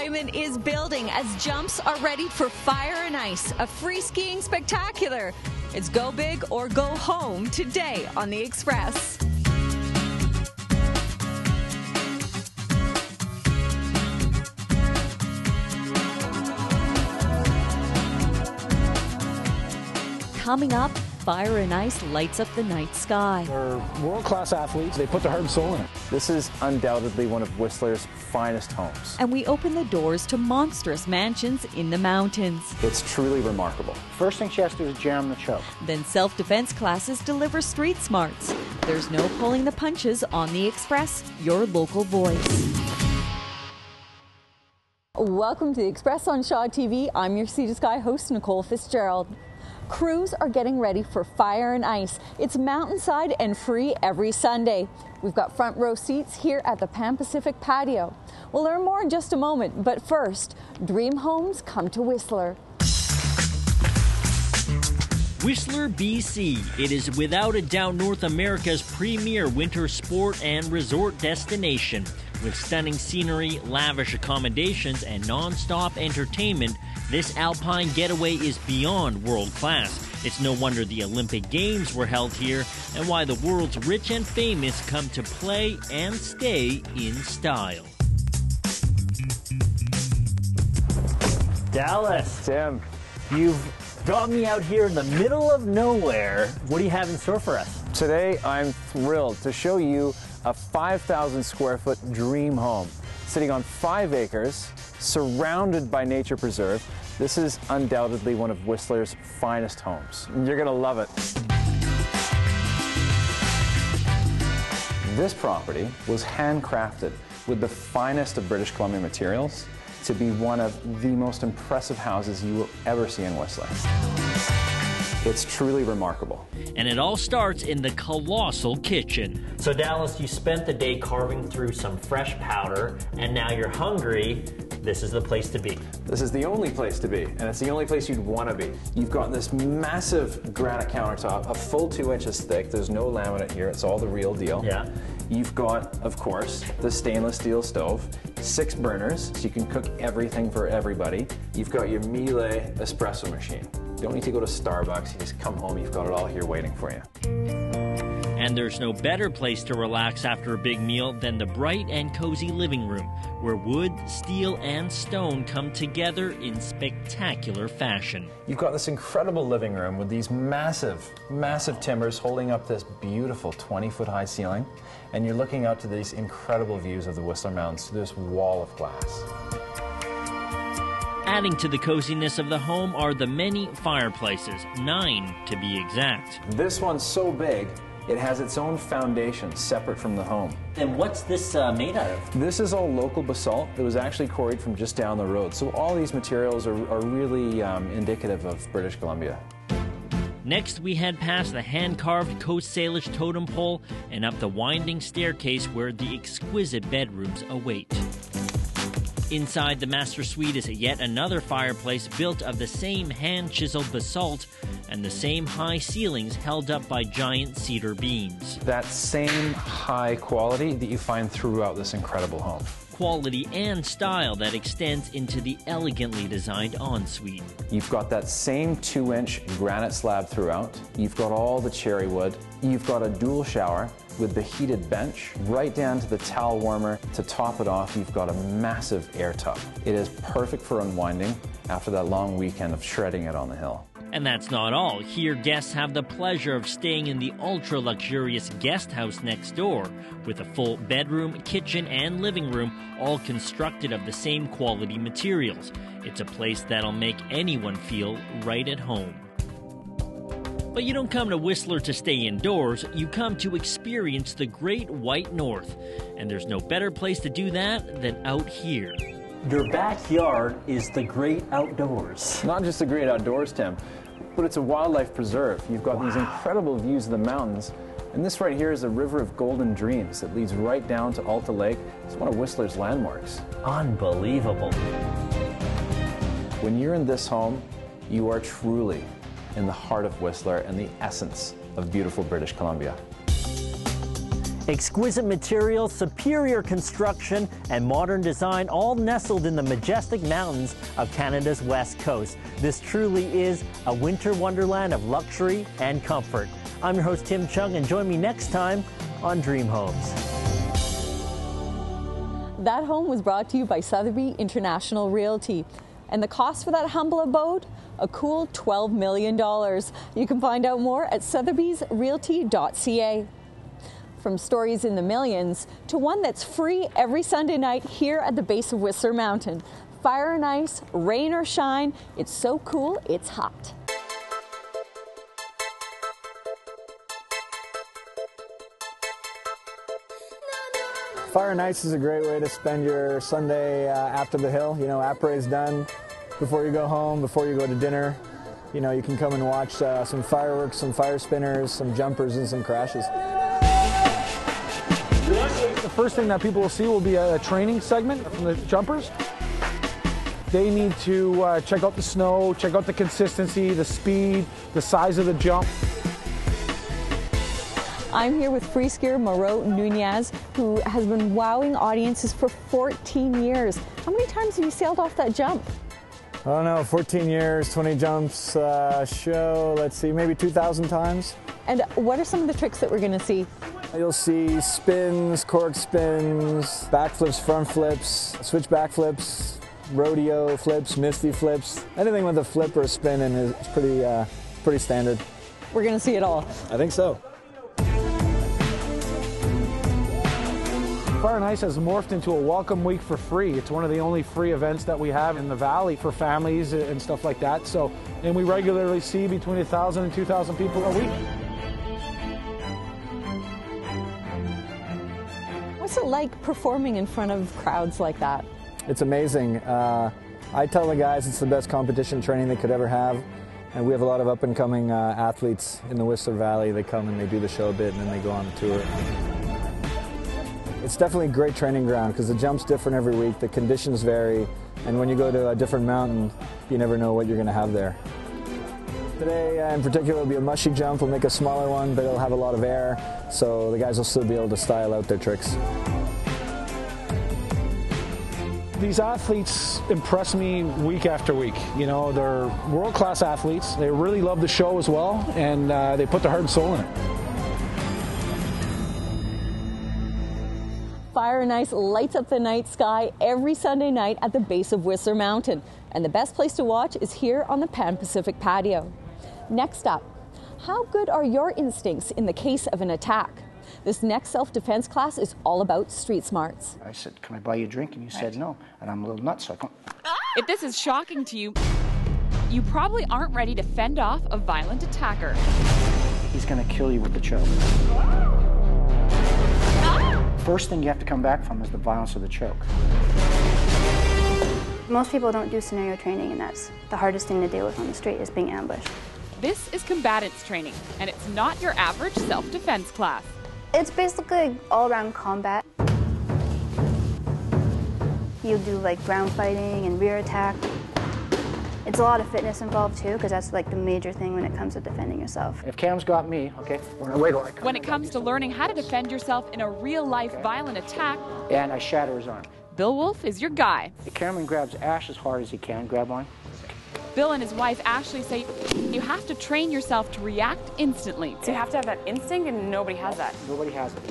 excitement is building as jumps are ready for Fire and Ice, a free skiing spectacular. It's go big or go home today on the Express. Coming up, Fire and Ice lights up the night sky. They're world-class athletes. They put their heart and soul in it. This is undoubtedly one of Whistler's finest homes. And we open the doors to monstrous mansions in the mountains. It's truly remarkable. First thing she has to do is jam the choke. Then self-defense classes deliver street smarts. There's no pulling the punches on the Express, your local voice. Welcome to the Express on Shaw TV. I'm your Sea to Sky host, Nicole Fitzgerald. Crews are getting ready for Fire and Ice. It's mountainside and free every Sunday. We've got front row seats here at the Pan Pacific patio. We'll learn more in just a moment, but first, dream homes come to Whistler. Whistler, BC. It is without a doubt North America's premier winter sport and resort destination. With stunning scenery, lavish accommodations, and non-stop entertainment, this alpine getaway is beyond world-class. It's no wonder the Olympic Games were held here, and why the world's rich and famous come to play and stay in style. Dallas, Tim, you've got me out here in the middle of nowhere. What do you have in store for us? today I'm thrilled to show you a 5,000 square foot dream home sitting on 5 acres, surrounded by nature preserve. This is undoubtedly one of Whistler's finest homes. You're gonna love it. This property was handcrafted with the finest of British Columbia materials to be one of the most impressive houses you will ever see in Whistler. It's truly remarkable. And it all starts in the colossal kitchen. So Dallas, you spent the day carving through some fresh powder, and now you're hungry. This is the place to be. This is the only place to be, and it's the only place you'd want to be. You've got this massive granite countertop, a full 2 inches thick. There's no laminate here, it's all the real deal. Yeah. You've got, of course, the stainless steel stove, 6 burners, so you can cook everything for everybody. You've got your Miele espresso machine. You don't need to go to Starbucks, you just come home, you've got it all here waiting for you. And there's no better place to relax after a big meal than the bright and cozy living room, where wood, steel, and stone come together in spectacular fashion. You've got this incredible living room with these massive, massive timbers holding up this beautiful 20-foot high ceiling, and you're looking out to these incredible views of the Whistler Mountains through this wall of glass. Adding to the coziness of the home are the many fireplaces, 9 to be exact. This one's so big, it has its own foundation separate from the home. And what's this made out of? This is all local basalt. It was actually quarried from just down the road. So all these materials are really indicative of British Columbia. Next, we head past the hand-carved Coast Salish totem pole and up the winding staircase where the exquisite bedrooms await. Inside the master suite is yet another fireplace built of the same hand-chiseled basalt and the same high ceilings held up by giant cedar beams. That same high quality that you find throughout this incredible home. Quality and style that extends into the elegantly designed ensuite. You've got that same 2-inch granite slab throughout. You've got all the cherry wood. You've got a dual shower with the heated bench, right down to the towel warmer. To top it off, you've got a massive air tub. It is perfect for unwinding after that long weekend of shredding it on the hill. And that's not all. Here, guests have the pleasure of staying in the ultra-luxurious guest house next door, with a full bedroom, kitchen, and living room, all constructed of the same quality materials. It's a place that'll make anyone feel right at home. But you don't come to Whistler to stay indoors, you come to experience the Great White North. And there's no better place to do that than out here. Your backyard is the great outdoors. Not just the great outdoors, Tim, but it's a wildlife preserve. You've got these incredible views of the mountains. And this right here is a river of golden dreams that leads right down to Alta Lake. It's one of Whistler's landmarks. Unbelievable. When you're in this home, you are truly in the heart of Whistler and the essence of beautiful British Columbia. Exquisite materials, superior construction, and modern design all nestled in the majestic mountains of Canada's west coast. This truly is a winter wonderland of luxury and comfort. I'm your host, Tim Chung, and join me next time on Dream Homes. That home was brought to you by Sotheby International Realty. And the cost for that humble abode? A cool $12 million. You can find out more at sotheby'srealty.ca. From stories in the millions to one that's free every Sunday night here at the base of Whistler Mountain. Fire and ice, rain or shine, it's so cool, it's hot. Fire and ice is a great way to spend your Sunday after the hill. You know, après-'s done. Before you go home, before you go to dinner, you know, you can come and watch some fireworks, some fire spinners, some jumpers, and some crashes. The first thing that people will see will be a training segment from the jumpers. They need to check out the snow, check out the consistency, the speed, the size of the jump. I'm here with free skier Moreau Nunez, who has been wowing audiences for 14 years. How many times have you sailed off that jump? I don't know, 14 years, 20 jumps, show, let's see, maybe 2,000 times. And what are some of the tricks that we're going to see? You'll see spins, cork spins, backflips, front flips, switch backflips, rodeo flips, misty flips. Anything with a flip or a spin in is pretty standard. We're going to see it all. I think so. Fire and Ice has morphed into a welcome week for free. It's one of the only free events that we have in the valley for families and stuff like that. So, and we regularly see between 1,000 and 2,000 people a week. What's it like performing in front of crowds like that? It's amazing. I tell the guys it's the best competition training they could ever have. And we have a lot of up-and-coming athletes in the Whistler Valley. They come and they do the show a bit and then they go on the tour. It's definitely a great training ground because the jump's different every week, the conditions vary, and when you go to a different mountain, you never know what you're going to have there. Today in particular will be a mushy jump. We'll make a smaller one, but it'll have a lot of air, so the guys will still be able to style out their tricks. These athletes impress me week after week. You know, they're world-class athletes. They really love the show as well, and they put their heart and soul in it. Fire and Ice lights up the night sky every Sunday night at the base of Whistler Mountain. And the best place to watch is here on the Pan Pacific patio. Next up, how good are your instincts in the case of an attack? This next self-defense class is all about street smarts. I said, "Can I buy you a drink?" And you said no. And I'm a little nuts, so I come. If this is shocking to you, you probably aren't ready to fend off a violent attacker. He's going to kill you with the choke. First thing you have to come back from is the violence of the choke. Most people don't do scenario training, and that's the hardest thing to deal with on the street is being ambushed. This is combatants training, and it's not your average self-defense class. It's basically all-around combat. You do like ground fighting and rear attack. It's a lot of fitness involved too, because that's like the major thing when it comes to defending yourself. If Cam's got me, okay, we're gonna wait till I come. When it comes to learning how to defend yourself in a real-life violent attack, And I shatter his arm. Bill Wolf is your guy. Cameron grabs Ash as hard as he can. Grab on. Bill and his wife Ashley say you have to train yourself to react instantly. So you have to have that instinct, and nobody has that. Nobody has it.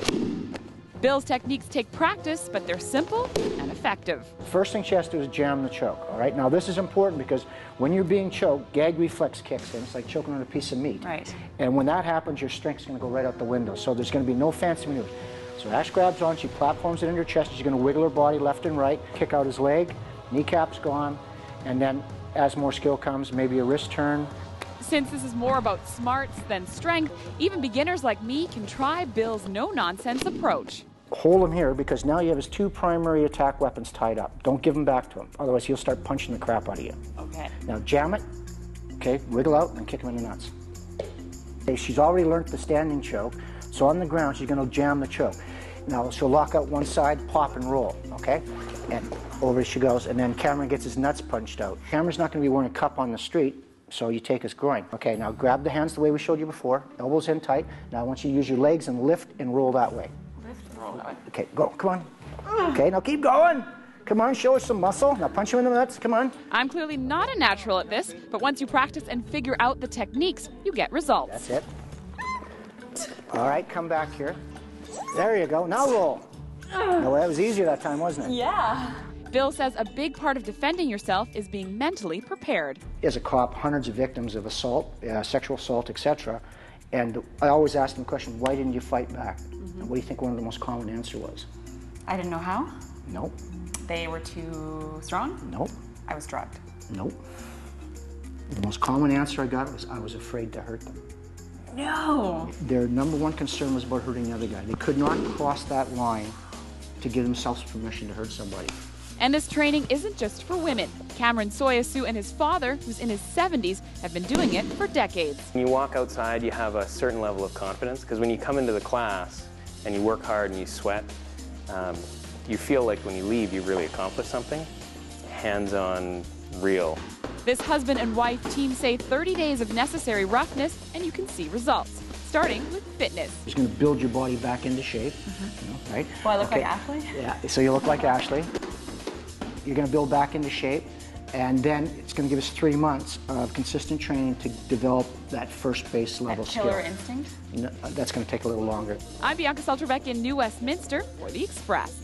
Bill's techniques take practice, but they're simple and effective. First thing she has to do is jam the choke, all right? Now, this is important because when you're being choked, gag reflex kicks in. It's like choking on a piece of meat. Right. And when that happens, your strength's going to go right out the window. So there's going to be no fancy maneuvers. So Ash grabs on, she platforms it in her chest. She's going to wiggle her body left and right, kick out his leg, kneecap's gone, and then as more skill comes, maybe a wrist turn. Since this is more about smarts than strength, even beginners like me can try Bill's no-nonsense approach. Hold him here because now you have his two primary attack weapons tied up. Don't give them back to him, otherwise he'll start punching the crap out of you. Okay. Now jam it, okay, wiggle out and kick him in the nuts. Okay, she's already learned the standing choke, so on the ground she's going to jam the choke. Now she'll lock out one side, pop and roll, okay? And over she goes, and then Cameron gets his nuts punched out. Cameron's not going to be wearing a cup on the street, so you take his groin. Okay, now grab the hands the way we showed you before, elbows in tight. Now I want you to use your legs and lift and roll that way. Okay, go, come on. Okay, now keep going. Come on, show us some muscle. Now punch him in the nuts, come on. I'm clearly not a natural at this, but once you practice and figure out the techniques, you get results. That's it. All right, come back here. There you go, now roll. No, that was easier that time, wasn't it? Yeah. Bill says a big part of defending yourself is being mentally prepared. As a cop, hundreds of victims of assault, sexual assault, etc. And I always ask them the question, why didn't you fight back? And what do you think one of the most common answer was? I didn't know how. Nope. They were too strong. Nope. I was drugged. Nope. The most common answer I got was I was afraid to hurt them. No. Their number one concern was about hurting the other guy. They could not cross that line to give themselves permission to hurt somebody. And this training isn't just for women. Cameron Soyasu and his father, who's in his 70s, have been doing it for decades. When you walk outside, you have a certain level of confidence, because when you come into the class and you work hard and you sweat, you feel like when you leave, you really accomplished something. Hands-on, real. This husband and wife team say 30 days of necessary roughness and you can see results, starting with fitness. It's going to build your body back into shape, you know, right? Well, I look like Ashley? Yeah, so you look like Ashley. You're going to build back into shape, and then it's going to give us 3 months of consistent training to develop that first base level skill. Killer instinct? No, that's going to take a little longer. I'm Bianca Salterbeck in New Westminster for The Express.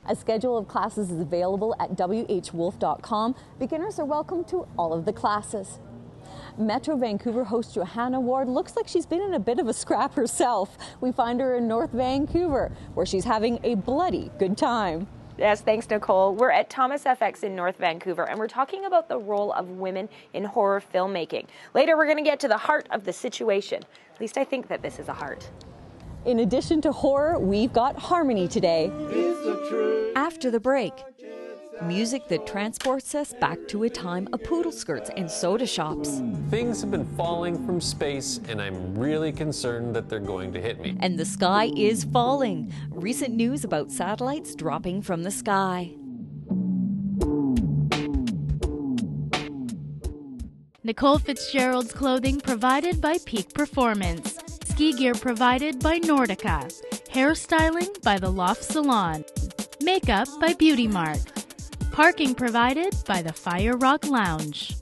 A schedule of classes is available at whwolf.com. Beginners are welcome to all of the classes. Metro Vancouver host Johanna Ward looks like she's been in a bit of a scrap herself. We find her in North Vancouver, where she's having a bloody good time. Yes, thanks, Nicole. We're at Thomas FX in North Vancouver, and we're talking about the role of women in horror filmmaking. Later, we're going to get to the heart of the situation. At least I think that this is a heart. In addition to horror, we've got harmony today. After the break, music that transports us back to a time of poodle skirts and soda shops. Things have been falling from space, and I'm really concerned that they're going to hit me. And the sky is falling. Recent news about satellites dropping from the sky. Nicole Fitzgerald's clothing provided by Peak Performance. Ski gear provided by Nordica. Hairstyling by The Loft Salon. Makeup by Beauty Mark. Parking provided by the Fire Rock Lounge.